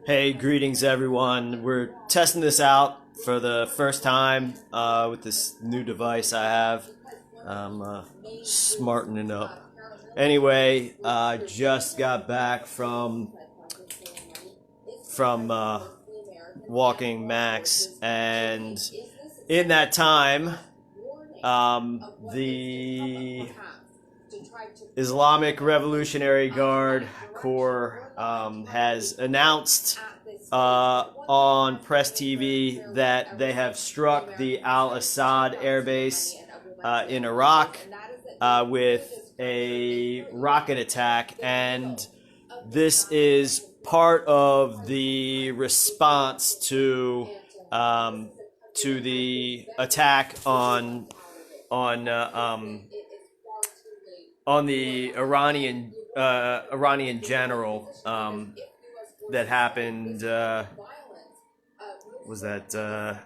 Hey, greetings everyone. We're testing this out for the first time with this new device I have. I'm smartening up. Anyway, I just got back from walking Max, and in that time, the Islamic Revolutionary Guard Corps has announced on Press TV that they have struck the Al-Asad air base in Iraq with a rocket attack, and this is part of the response to the attack on the Iranian general that happened. Was that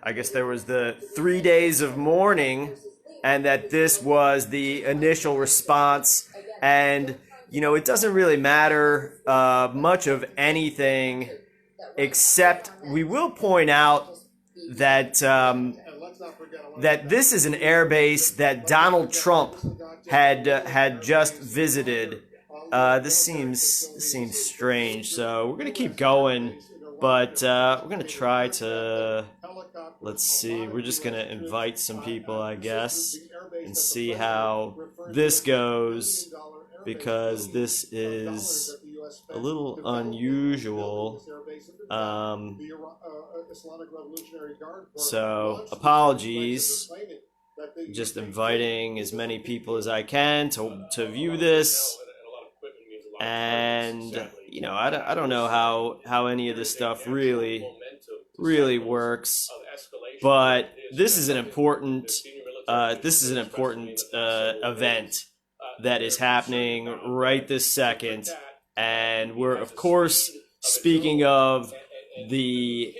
I guess there was the 3 days of mourning, and that this was the initial response. And you know, it doesn't really matter much of anything, except we will point out that that this is an air base that Donald Trump had just visited. This seems strange, so we're gonna keep going, but we're gonna try to, let's see, we're just gonna invite some people, I guess, and see how this goes, because this is a little unusual. So apologies. Just inviting as many people as I can to view this. And you know, I don't know how any of this stuff really works, but this is an important event that is happening right this second. And we're of course speaking of the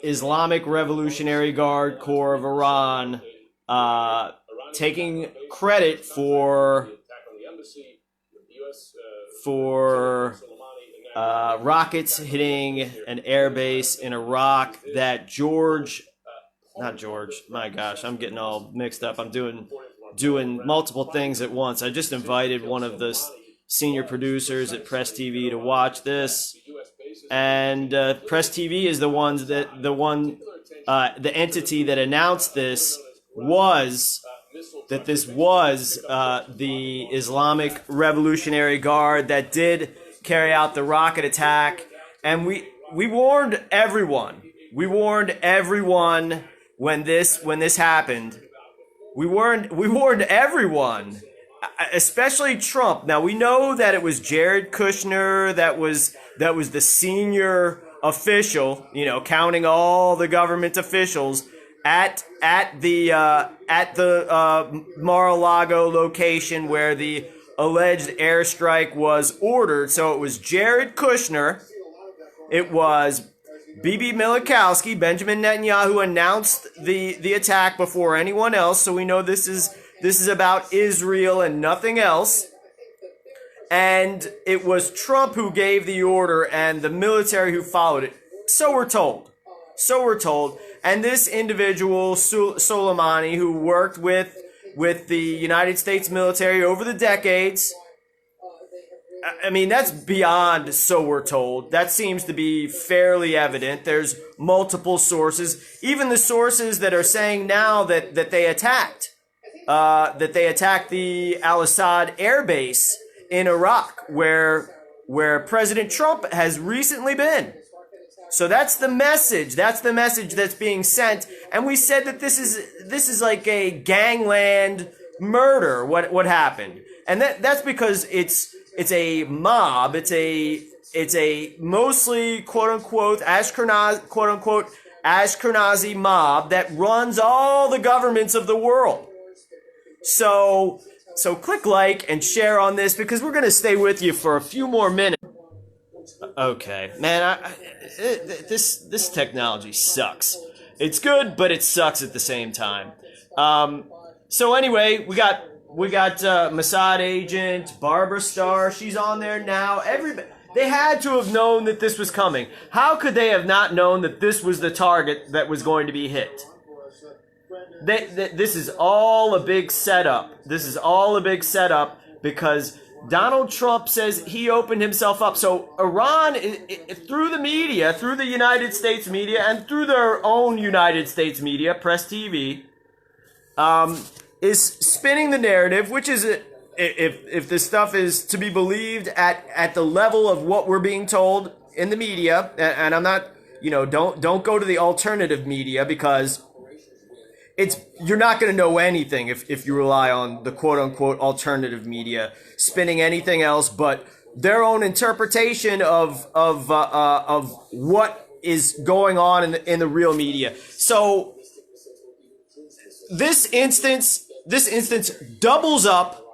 Islamic Revolutionary Guard Corps of Iran taking credit for rockets hitting an airbase in Iraq that my gosh, I'm getting all mixed up. I'm doing multiple things at once. I just invited one of the senior producers at Press TV to watch this, and Press TV is the entity that announced this was the Islamic Revolutionary Guard that did carry out the rocket attack. And we warned everyone. We warned everyone when this happened. We warned everyone, especially Trump. Now we know that it was Jared Kushner that was the senior official, you know, counting all the government officials at the Mar-a-Lago location where the alleged airstrike was ordered. So it was Jared Kushner, it was Bibi Milikowski, Benjamin Netanyahu announced the attack before anyone else. So we know this is about Israel and nothing else. And it was Trump who gave the order and the military who followed it. So we're told. And this individual, Soleimani, who worked with the United States military over the decades, I mean, that's beyond so we're told. That seems to be fairly evident. There's multiple sources, even the sources that are saying now that they attacked the Al-Asad air base in Iraq, where President Trump has recently been. So that's the message. That's the message that's being sent. And we said that this is like a gangland murder. What happened? And that's because it's a mob. It's a mostly quote unquote Ashkenazi mob that runs all the governments of the world. So click like and share on this, because we're going to stay with you for a few more minutes. Okay, man, this technology sucks. It's good, but it sucks at the same time. So anyway, we got Mossad agent Barbara Starr. She's on there now. They had to have known that this was coming. How could they have not known that this was the target that was going to be hit? This is all a big setup. This is all a big setup because Donald Trump says he opened himself up. So Iran, through the media, through the United States media, and through their own United States media, Press TV, is spinning the narrative, which is, if this stuff is to be believed at the level of what we're being told in the media, and I'm not, don't go to the alternative media because you're not going to know anything if you rely on the quote unquote alternative media spinning anything else but their own interpretation of what is going on in the real media. So this instance doubles up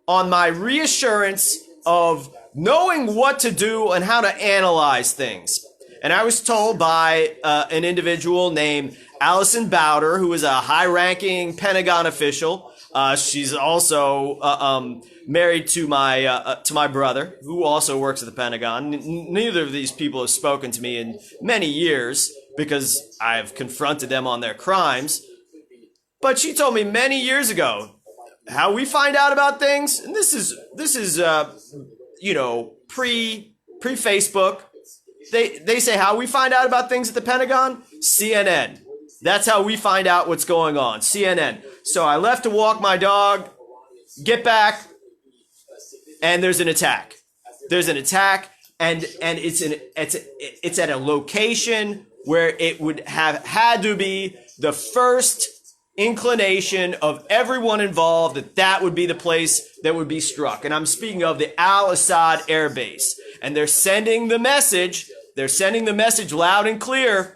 on my reassurance of knowing what to do and how to analyze things. And I was told by an individual named Allison Bowder, who is a high-ranking Pentagon official. She's also married to my brother, who also works at the Pentagon. Neither of these people have spoken to me in many years because I've confronted them on their crimes. But she told me many years ago how we find out about things, and this is pre-Facebook. They say how we find out about things at the Pentagon? CNN. That's how we find out what's going on. CNN. So I left to walk my dog, get back, and there's an attack. There's an attack, and it's at a location where it would have had to be the first inclination of everyone involved that would be the place that would be struck. And I'm speaking of the Al-Asad Air Base. And they're sending the message loud and clear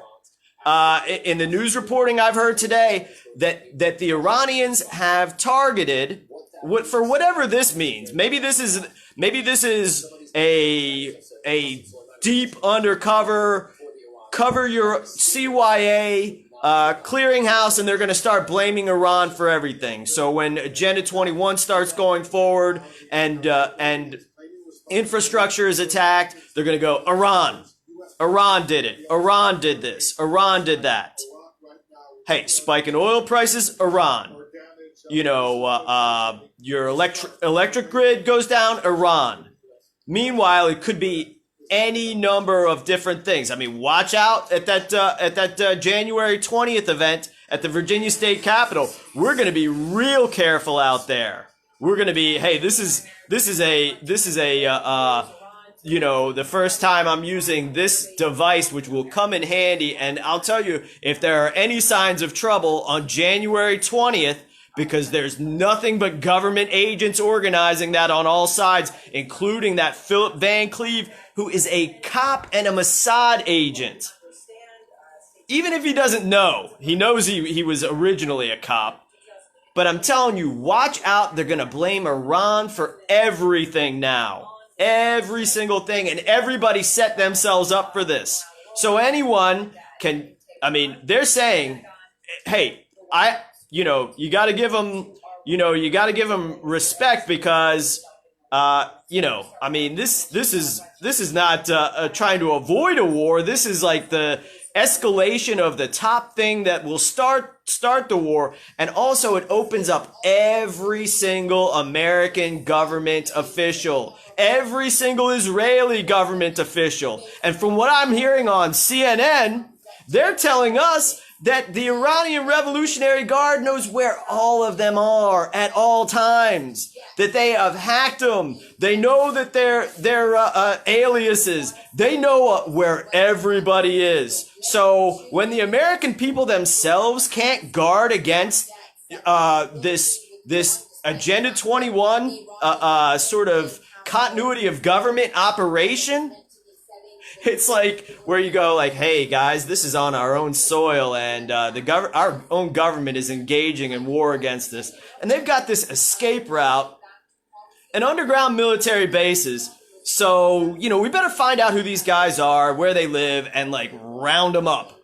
in the news reporting I've heard today that the Iranians have targeted, for whatever this means. Maybe this is a deep undercover, cover your CYA clearinghouse, and they're going to start blaming Iran for everything. So when Agenda 21 starts going forward and infrastructure is attacked, they're going to go, Iran did it. Iran did this. Iran did that. Hey, spike in oil prices, Iran. Your electric grid goes down, Iran. Meanwhile, it could be any number of different things. I mean, watch out at that January 20th event at the Virginia State Capitol. We're going to be real careful out there. We're going to be, hey, this is the first time I'm using this device, which will come in handy. And I'll tell you, if there are any signs of trouble on January 20th, because there's nothing but government agents organizing that on all sides, including that Philip Van Cleve, who is a cop and a Mossad agent. Even if he doesn't know, he knows he was originally a cop. But I'm telling you, watch out. They're going to blame Iran for everything now. Every single thing. And everybody set themselves up for this. So anyone can, they're saying, hey, you got to give them, respect because, this is not trying to avoid a war. This is like the escalation of the top thing that will start the war. And also it opens up every single American government official, every single Israeli government official. And from what I'm hearing on CNN, they're telling us that the Iranian Revolutionary Guard knows where all of them are at all times. That they have hacked them. They know that they're aliases. They know where everybody is. So when the American people themselves can't guard against this Agenda 21 sort of continuity of government operation, it's like where you go like, hey guys, this is on our own soil, and our own government is engaging in war against this, and they've got this escape route and underground military bases. So we better find out who these guys are, where they live, and like round them up.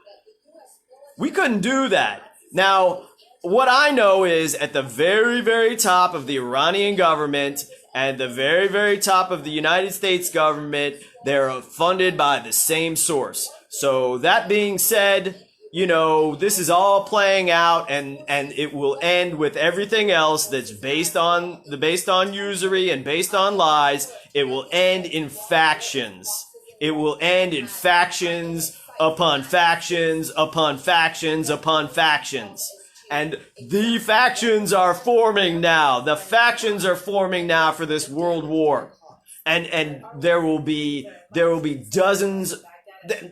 We couldn't do that. Now, what I know is at the very, very top of the Iranian government and the very, very top of the United States government, They're funded by the same source. So that being said, you know, this is all playing out, and it will end with everything else that's based on usury and based on lies. It will end in factions. It will end in factions upon factions upon factions upon factions. And the factions are forming now. The factions are forming now for this world war. And there will be dozens.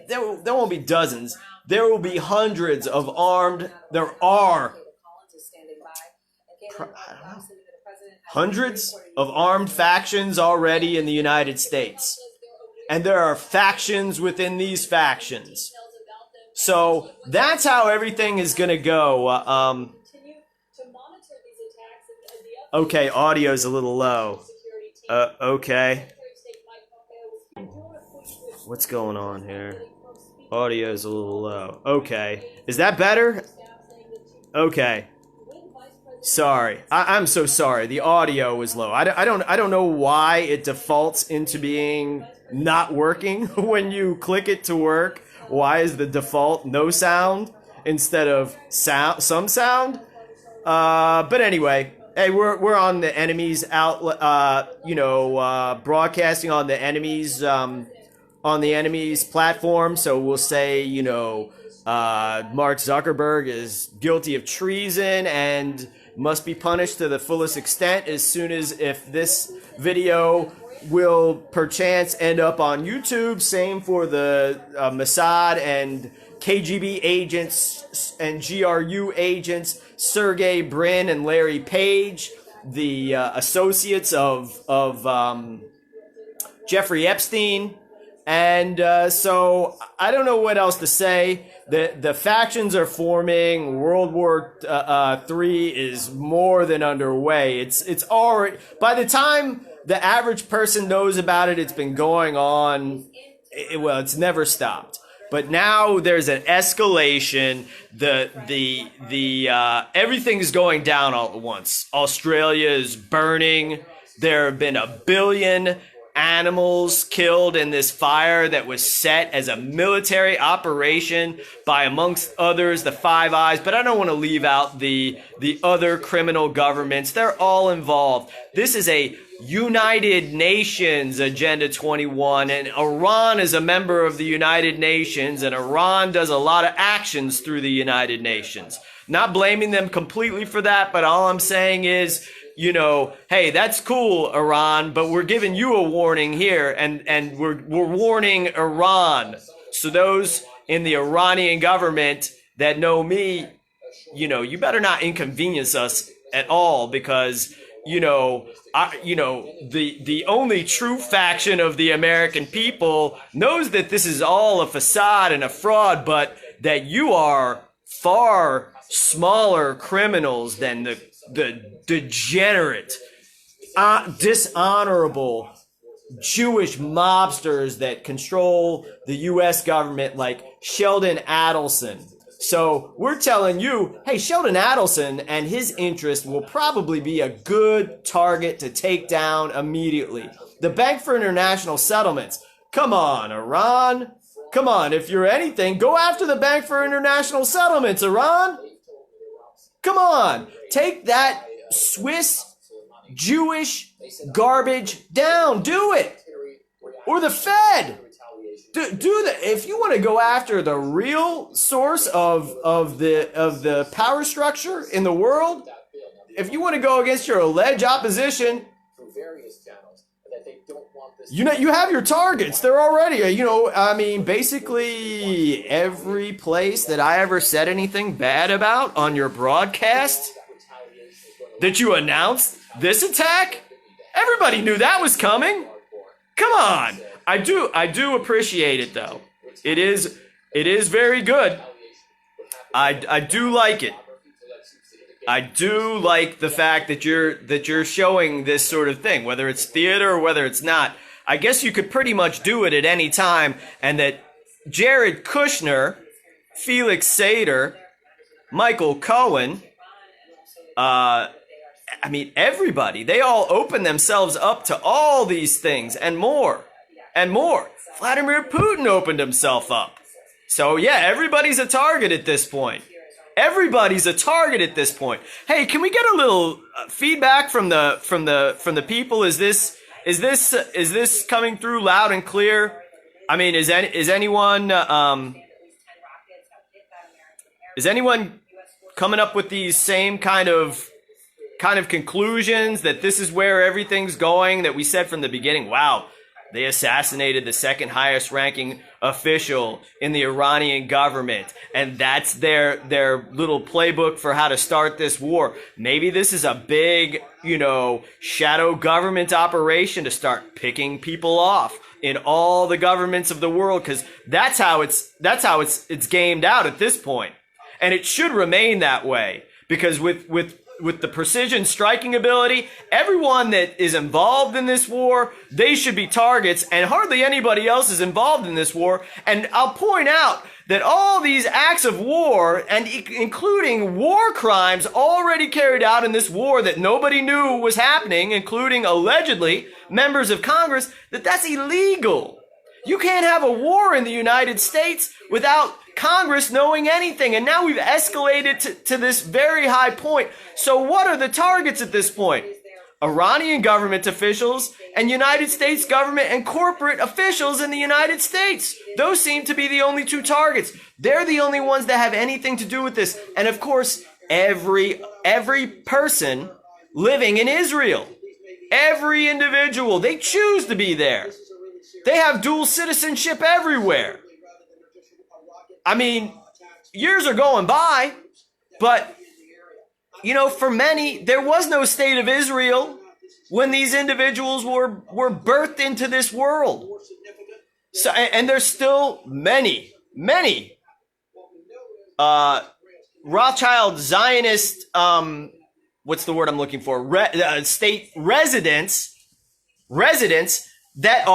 There won't be dozens. There will be hundreds of armed. There are hundreds of armed factions already in the United States. And there are factions within these factions. So that's how everything is going to go. Okay, audio's a little low. Okay. What's going on here? Audio's a little low. Okay. Is that better? Okay. Sorry. I'm so sorry. The audio was low. I don't know why it defaults into being not working when you click it to work. Why is the default no sound instead of some sound? But anyway, hey, we're on the enemy's outlet. Broadcasting on the enemy's platform. So we'll say, Mark Zuckerberg is guilty of treason and must be punished to the fullest extent as soon as if this video will perchance end up on YouTube. Same for the Mossad and KGB agents and GRU agents, Sergey Brin and Larry Page, the associates of Jeffrey Epstein. And so I don't know what else to say. The factions are forming. World War III is more than underway. It's already, by the time the average person knows about it, it's been going on. It's never stopped. But now there's an escalation. Everything's going down all at once. Australia is burning. There have been 1 billion animals killed in this fire that was set as a military operation by, amongst others, the Five Eyes. But I don't want to leave out the other criminal governments. They're all involved. This is a United Nations Agenda 21, and Iran is a member of the United Nations, and Iran does a lot of actions through the United Nations. Not blaming them completely for that, but all I'm saying is, hey, that's cool, Iran, but we're giving you a warning here, and we're warning Iran. So those in the Iranian government that know me, you better not inconvenience us at all, because the only true faction of the American people knows that this is all a facade and a fraud, but that you are far smaller criminals than the degenerate, dishonorable Jewish mobsters that control the U.S. government, like Sheldon Adelson. So we're telling you, hey, Sheldon Adelson and his interest will probably be a good target to take down immediately. The Bank for International Settlements. Come on, Iran. Come on, if you're anything, go after the Bank for International Settlements, Iran. Come on, take that Swiss Jewish garbage down. Do it. Or the Fed. Do that. If you want to go after the real source of the power structure in the world, if you want to go against your alleged opposition, you have your targets. They're already, basically every place that I ever said anything bad about on your broadcast that you announced this attack, everybody knew that was coming. Come on. I do appreciate it, though. It is very good. I do like it. I do like the fact that you're showing this sort of thing, whether it's theater or whether it's not. I guess you could pretty much do it at any time, and that Jared Kushner, Felix Sater, Michael Cohen, everybody, they all open themselves up to all these things and more. And more. Vladimir Putin opened himself up. So yeah, everybody's a target at this point. Everybody's a target at this point. Hey, can we get a little feedback from the people? Is this coming through loud and clear? I mean, is anyone coming up with these same kind of conclusions that this is where everything's going, that we said from the beginning? Wow, they assassinated the second highest ranking official in the Iranian government, and that's their little playbook for how to start this war. Maybe this is a big, shadow government operation to start picking people off in all the governments of the world, because that's how it's gamed out at this point. And it should remain that way, because with the precision striking ability, everyone that is involved in this war, they should be targets, and hardly anybody else is involved in this war. And I'll point out that all these acts of war, and including war crimes already carried out in this war that nobody knew was happening, including allegedly members of Congress, that's illegal. You can't have a war in the United States without Congress knowing anything. And now we've escalated to this very high point. So what are the targets at this point? Iranian government officials and United States government and corporate officials in the United States. Those seem to be the only two targets. They're the only ones that have anything to do with this. And of course, every person living in Israel, every individual, they choose to be there. They have dual citizenship everywhere. I mean, years are going by, but, for many, there was no state of Israel when these individuals were birthed into this world. So, and there's still many Rothschild Zionist, what's the word I'm looking for? State residents that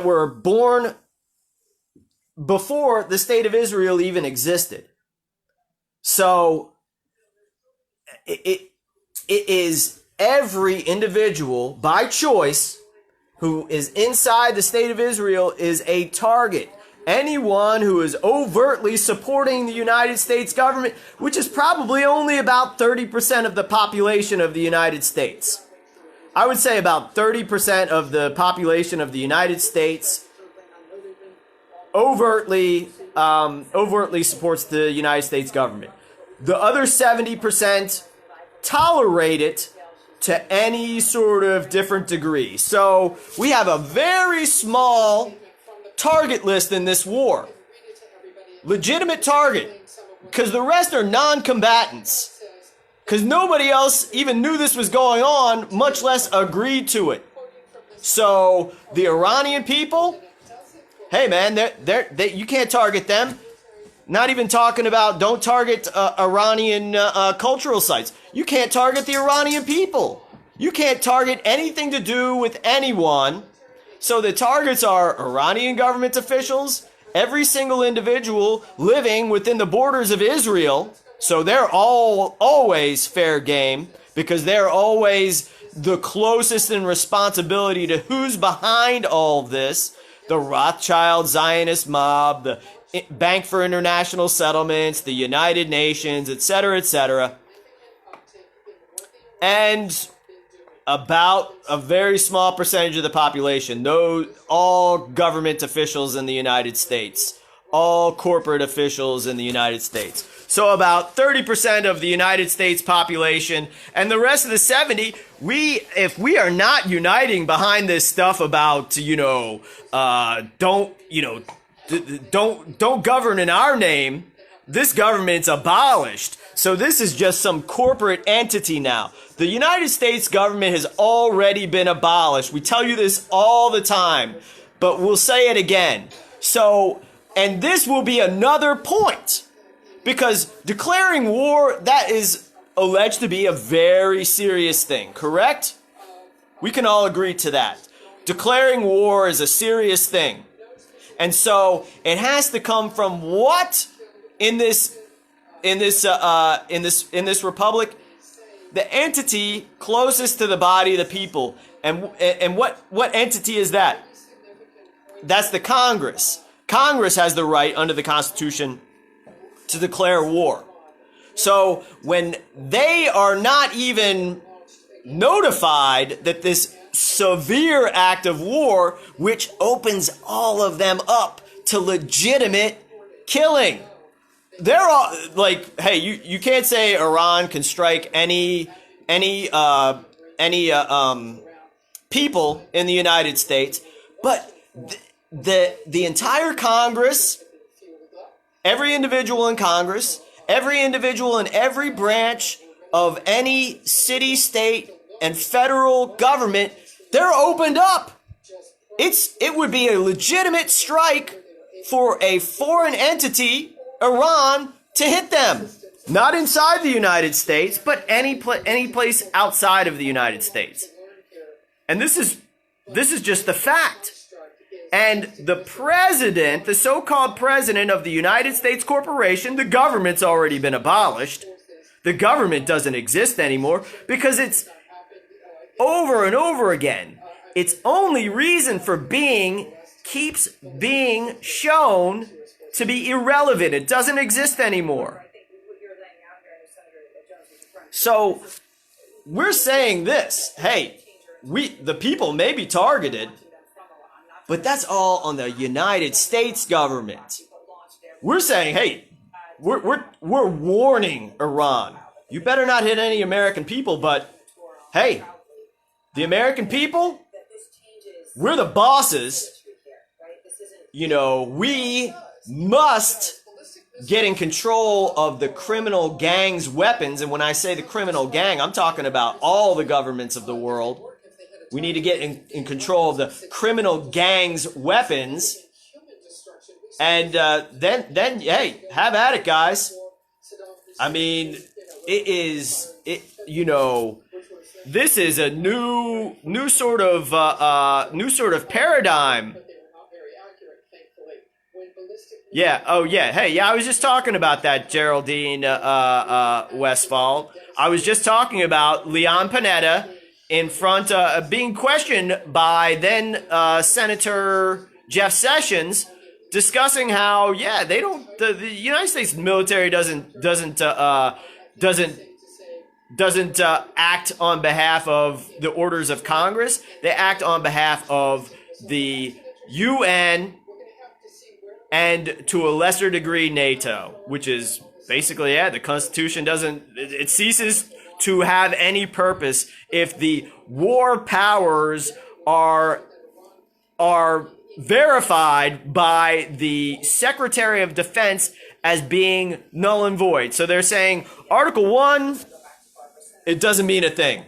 were born before the state of Israel even existed. So it is every individual by choice who is inside the state of Israel is a target. Anyone who is overtly supporting the United States government, which is probably only about 30% of the population of the United States. I would say about 30% of the population of the United States overtly supports the United States government. The other 70% tolerate it to any sort of different degree. So we have a very small target list in this war. Legitimate target. Because the rest are non-combatants. Because nobody else even knew this was going on, much less agreed to it. So the Iranian people, hey man, you can't target them. Not even talking about don't target Iranian cultural sites. You can't target the Iranian people. You can't target anything to do with anyone. So the targets are Iranian government officials, every single individual living within the borders of Israel. So they're always fair game, because they're always the closest in responsibility to who's behind all of this. The Rothschild Zionist mob, the Bank for International Settlements, the United Nations, etc., etc. And about a very small percentage of the population, all government officials in the United States, all corporate officials in the United States. So about 30% of the United States population, and the rest of the 70, if we are not uniting behind this stuff about, don't govern in our name, this government's abolished. So this is just some corporate entity now. The United States government has already been abolished. We tell you this all the time, but we'll say it again. So, and this will be another point, because declaring war, that is alleged to be a very serious thing, correct? We can all agree to that. Declaring war is a serious thing. And so it has to come from what in this republic? the entity closest to the body of the people. And what entity is that? That's the Congress. Congress has the right under the Constitution to declare war. So when they are not even notified that this severe act of war, which opens all of them up to legitimate killing, they're all like, hey, you can't say Iran can strike any people in the United States, but the entire Congress, every individual in Congress, every individual in every branch of any city, state, and federal government, they're opened up. It would be a legitimate strike for a foreign entity, Iran, to hit them. Not inside the United States, but any place outside of the United States. And this is just the fact. And the president, the so-called president of the United States Corporation, the government's already been abolished. The government doesn't exist anymore because it's over and over again. Its only reason for being keeps being shown to be irrelevant. It doesn't exist anymore. So we're saying this, hey, the people may be targeted, but that's all on the United States government. We're saying, hey, we're warning Iran. You better not hit any American people, but hey, the American people, we're the bosses. You know, we must get in control of the criminal gang's weapons. And when I say the criminal gang, I'm talking about all the governments of the world. We need to get in control of the criminal gang's weapons. And then, hey, have at it, guys. I mean, this is a new sort of paradigm. Yeah. Oh, yeah. Hey, yeah. I was just talking about that, Geraldine Westfall. I was just talking about Leon Panetta in front, being questioned by then Senator Jeff Sessions, discussing how, yeah, they don't. The United States military doesn't act on behalf of the orders of Congress. They act on behalf of the UN and to a lesser degree NATO, which is basically, yeah, the Constitution it ceases to have any purpose if the war powers are verified by the Secretary of Defense as being null and void. So they're saying Article 1, it doesn't mean a thing.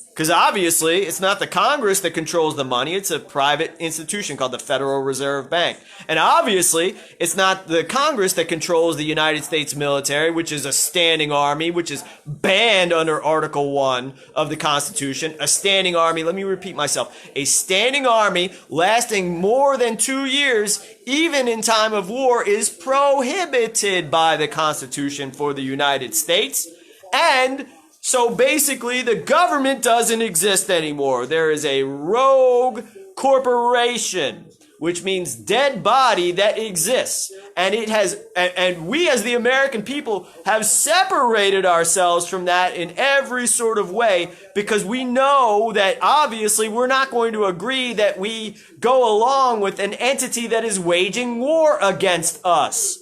Because obviously, it's not the Congress that controls the money. It's a private institution called the Federal Reserve Bank. And obviously, it's not the Congress that controls the United States military, which is a standing army, which is banned under Article 1 of the Constitution. A standing army, let me repeat myself, a standing army lasting more than 2 years, even in time of war, is prohibited by the Constitution for the United States. And so basically, the government doesn't exist anymore. There is a rogue corporation, which means dead body, that exists. And it has, and we as the American people have separated ourselves from that in every sort of way, because we know that obviously we're not going to agree that we go along with an entity that is waging war against us.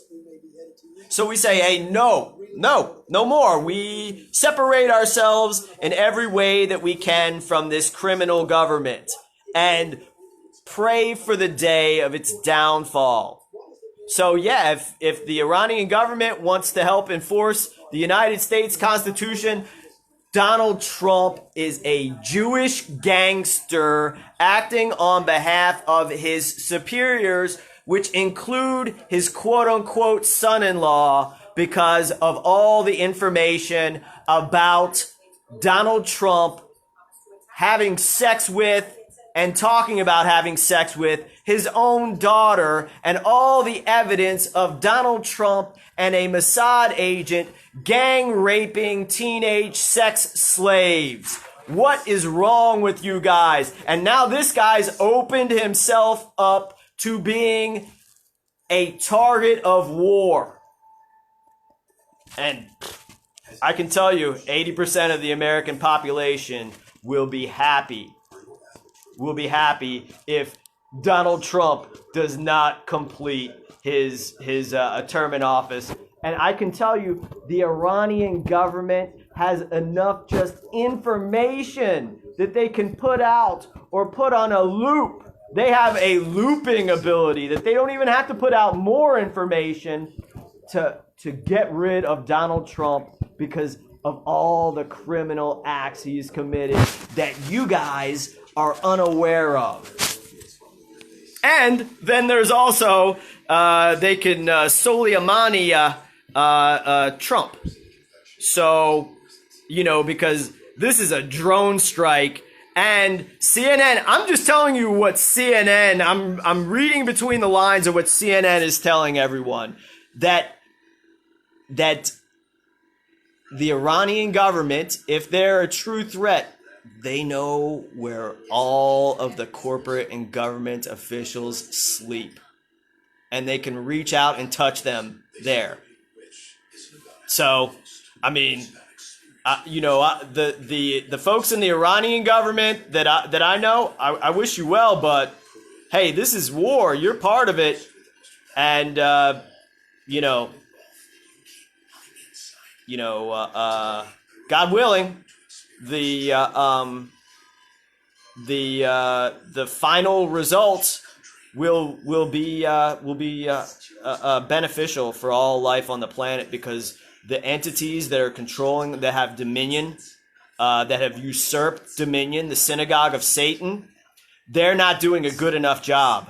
So we say, hey, no more. We separate ourselves in every way that we can from this criminal government and pray for the day of its downfall. So yeah, if the Iranian government wants to help enforce the United States Constitution, Donald Trump is a Jewish gangster acting on behalf of his superiors, which include his quote-unquote son-in-law, because of all the information about Donald Trump having sex with and talking about having sex with his own daughter, and all the evidence of Donald Trump and a Mossad agent gang raping teenage sex slaves. What is wrong with you guys? And now this guy's opened himself up to being a target of war. And I can tell you, 80% of the American population will be happy. Will be happy if Donald Trump does not complete his term in office. And I can tell you, the Iranian government has enough just information that they can put out or put on a loop. They have a looping ability that they don't even have to put out more information to get rid of Donald Trump because of all the criminal acts he's committed that you guys are unaware of. And then there's also, they can Soleimani Trump. So, because this is a drone strike. And CNN, I'm just telling you what CNN, I'm reading between the lines of what CNN is telling everyone. That the Iranian government, if they're a true threat, they know where all of the corporate and government officials sleep. And they can reach out and touch them there. So, I mean, the folks in the Iranian government that I know, I wish you well, but hey, this is war. You're part of it. And, God willing, the final results will be beneficial for all life on the planet, because the entities that are controlling, that have dominion, that have usurped dominion, the synagogue of Satan, they're not doing a good enough job.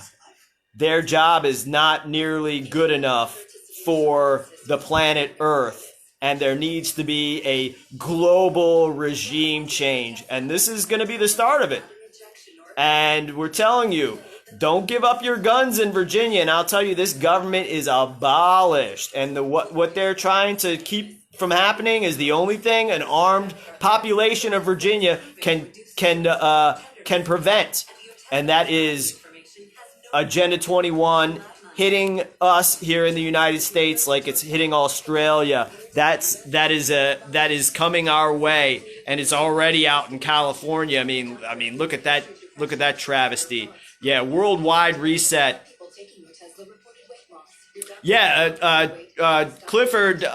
Their job is not nearly good enough for the planet Earth. And there needs to be a global regime change. And this is going to be the start of it. And we're telling you, don't give up your guns in Virginia. And I'll tell you, this government is abolished. And what they're trying to keep from happening is the only thing an armed population of Virginia can prevent. And that is Agenda 21 hitting us here in the United States like it's hitting Australia. That is coming our way, and it's already out in California. I mean, look at that travesty. Yeah, worldwide reset. Yeah, Clifford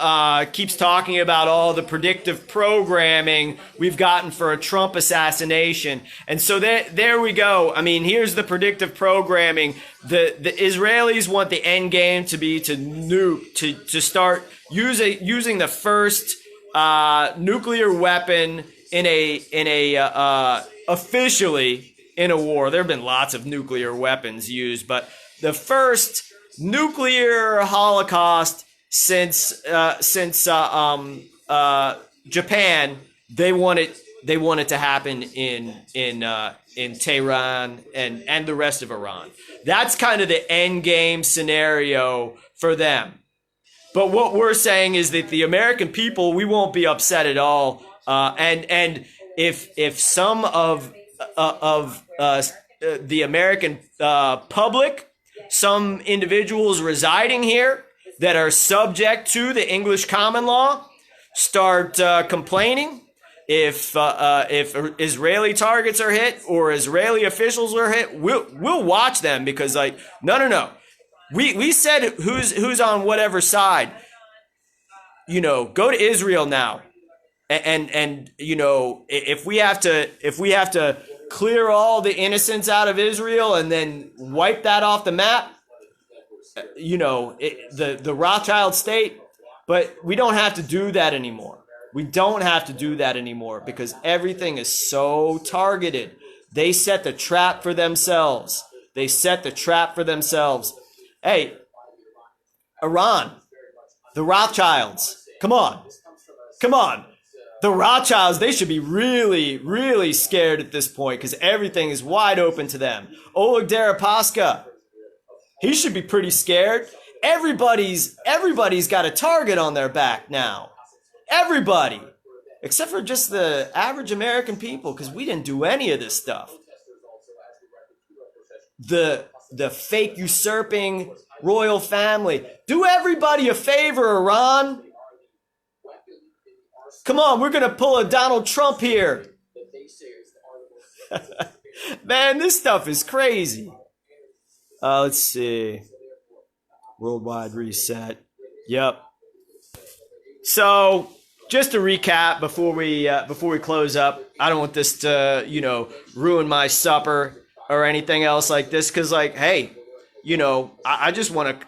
keeps talking about all the predictive programming we've gotten for a Trump assassination. And so there we go. I mean, here's the predictive programming. The Israelis want the end game to be to nuke, to start using the first nuclear weapon in a officially in a war. There have been lots of nuclear weapons used, but the first nuclear holocaust since Japan. They want it to happen in Tehran and the rest of Iran. That's kind of the end game scenario for them. But what we're saying is that the American people, we won't be upset at all. And if some of the American public, some individuals residing here that are subject to the English common law start complaining, if Israeli targets are hit or Israeli officials are hit, we'll watch them, because no. We said who's on whatever side. Go to Israel now. And if we have to clear all the innocents out of Israel and then wipe that off the map, the Rothschild state, but we don't have to do that anymore. We don't have to do that anymore, because everything is so targeted. They set the trap for themselves. Hey, Iran, the Rothschilds, come on. The Rothschilds, they should be really, really scared at this point, because everything is wide open to them. Oleg Deripaska, he should be pretty scared. Everybody's got a target on their back now. Everybody. Except for just the average American people, because we didn't do any of this stuff. The fake usurping royal family. Do everybody a favor, Iran. Come on, we're going to pull a Donald Trump here. Man, this stuff is crazy. Let's see. Worldwide reset. Yep. So, just to recap before we close up, I don't want this to, ruin my supper or anything else like this, because, like, hey, I just want to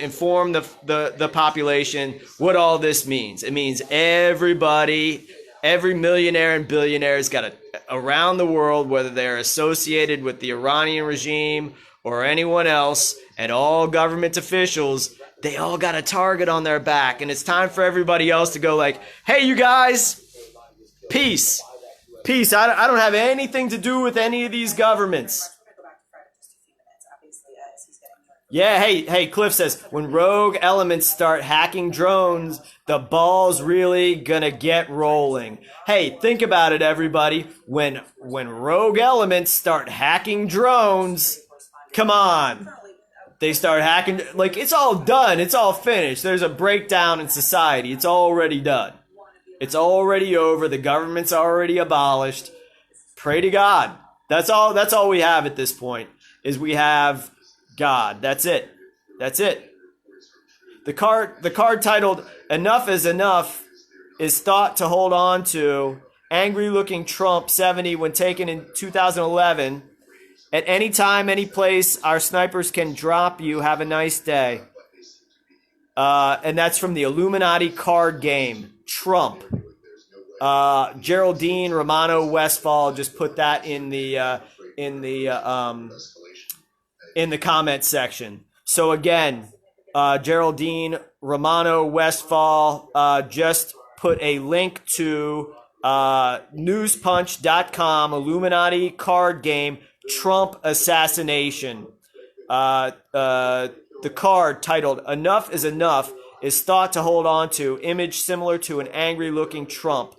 inform the population what all this means. It means everybody, every millionaire and billionaire has got around the world, whether they're associated with the Iranian regime or anyone else, and all government officials, they all got a target on their back. And it's time for everybody else to go like, hey, you guys, peace. Peace. I don't have anything to do with any of these governments. Yeah, hey, Cliff says, when rogue elements start hacking drones, the ball's really gonna get rolling. Hey, think about it, everybody. When rogue elements start hacking drones, come on. They start hacking, like, it's all done. It's all finished. There's a breakdown in society. It's already done. It's already over. The government's already abolished. Pray to God. That's all we have at this point, is we have God. That's it. That's it. The card titled "Enough is Enough" is thought to hold on to angry-looking Trump 70 when taken in 2011. At any time, any place, our snipers can drop you. Have a nice day. And that's from the Illuminati card game. Trump. Geraldine Romano Westfall just put that in the comment section. So again, Geraldine Romano Westfall just put a link to newspunch.com, Illuminati card game, Trump assassination. The card titled "Enough is Enough" is thought to hold on to image similar to an angry-looking Trump.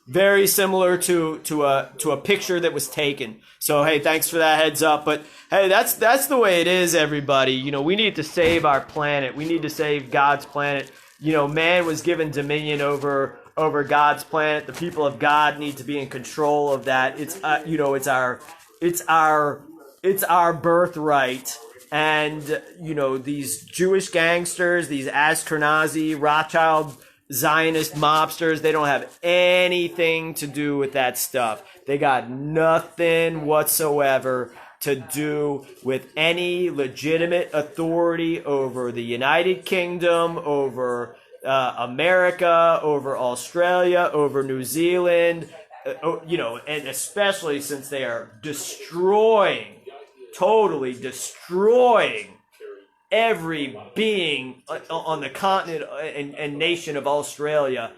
Very similar to a picture that was taken. So hey, thanks for that heads up. But hey, that's the way it is, everybody. We need to save our planet. We need to save God's planet. Man was given dominion over God's planet. The people of God need to be in control of that. It's our birthright. And these Jewish gangsters, these Ashkenazi, Rothschild, Zionist mobsters, they don't have anything to do with that stuff. They got nothing whatsoever to do with any legitimate authority over the United Kingdom, over America, over Australia, over New Zealand, and especially since they are totally destroying every being on the continent and nation of Australia.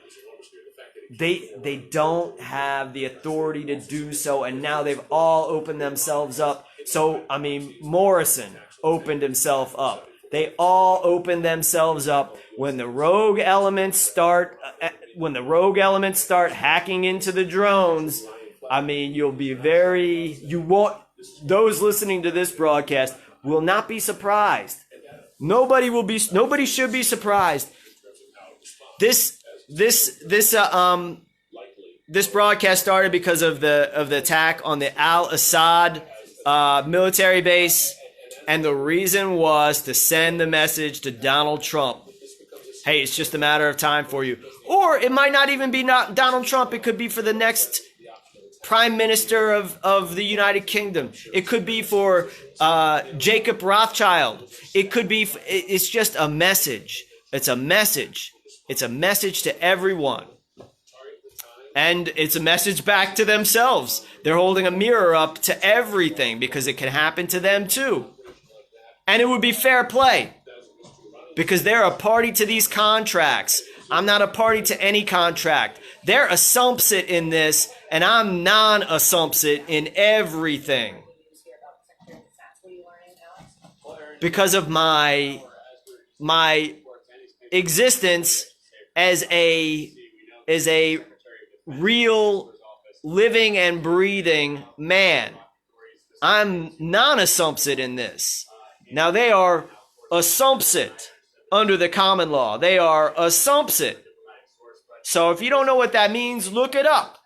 They don't have the authority to do so, and now they've all opened themselves up. So, Morrison opened himself up. They all open themselves up. When the rogue elements start hacking into the drones, those listening to this broadcast will not be surprised. Nobody should be surprised. This broadcast started because of the attack on the Al-Asad military base, and the reason was to send the message to Donald Trump. Hey, it's just a matter of time for you. Or it might not even be Donald Trump. It could be for the next Prime Minister of the United Kingdom. It could be for Jacob Rothschild. It could be. It's just a message. It's a message. It's a message to everyone. And it's a message back to themselves. They're holding a mirror up to everything because it can happen to them too. And it would be fair play because they're a party to these contracts. I'm not a party to any contract. They're assumpsit in this, and I'm non-assumpsit in everything. Because of my existence as a real living and breathing man. I'm non-assumpsit in this. Now they are assumpsit under the common law. They are assumpsit. So if you don't know what that means, look it up.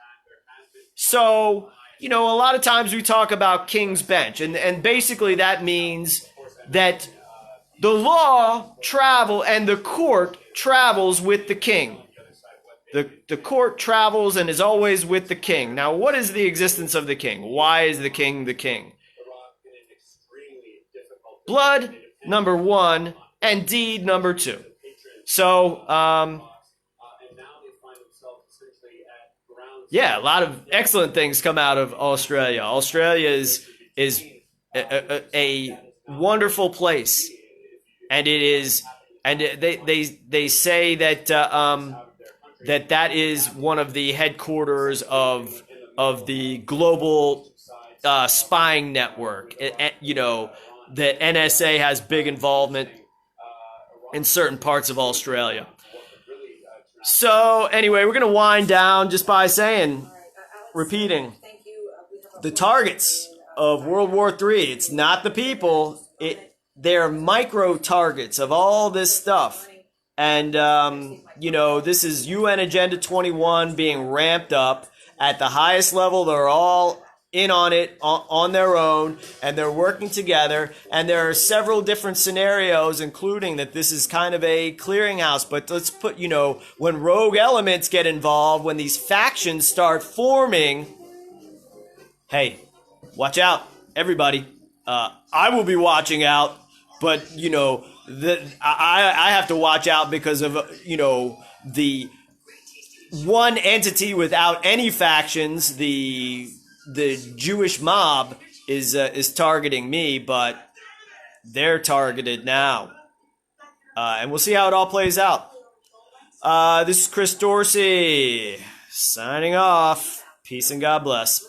So, a lot of times we talk about King's Bench, and basically that means that the law and the court travels with the king. The court travels and is always with the king. Now, what is the existence of the king? Why is the king the king? Blood, number one, and deed, number two. So, yeah, a lot of excellent things come out of Australia. Australia is a wonderful place, and it is, and they say that that is one of the headquarters of the global spying network. The NSA has big involvement in certain parts of Australia. So anyway, we're going to wind down just by repeating the targets of World War III. It's not the people. They're micro targets of all this stuff. And, this is UN Agenda 21 being ramped up at the highest level. They're all in on it on their own, and they're working together. And there are several different scenarios, including that this is kind of a clearinghouse. But let's put, when rogue elements get involved, when these factions start forming, hey, watch out, everybody. I will be watching out, but, I have to watch out because of, the one entity without any factions, the Jewish mob is targeting me, but they're targeted now. And we'll see how it all plays out. This is Chris Dorsey signing off. Peace and God bless.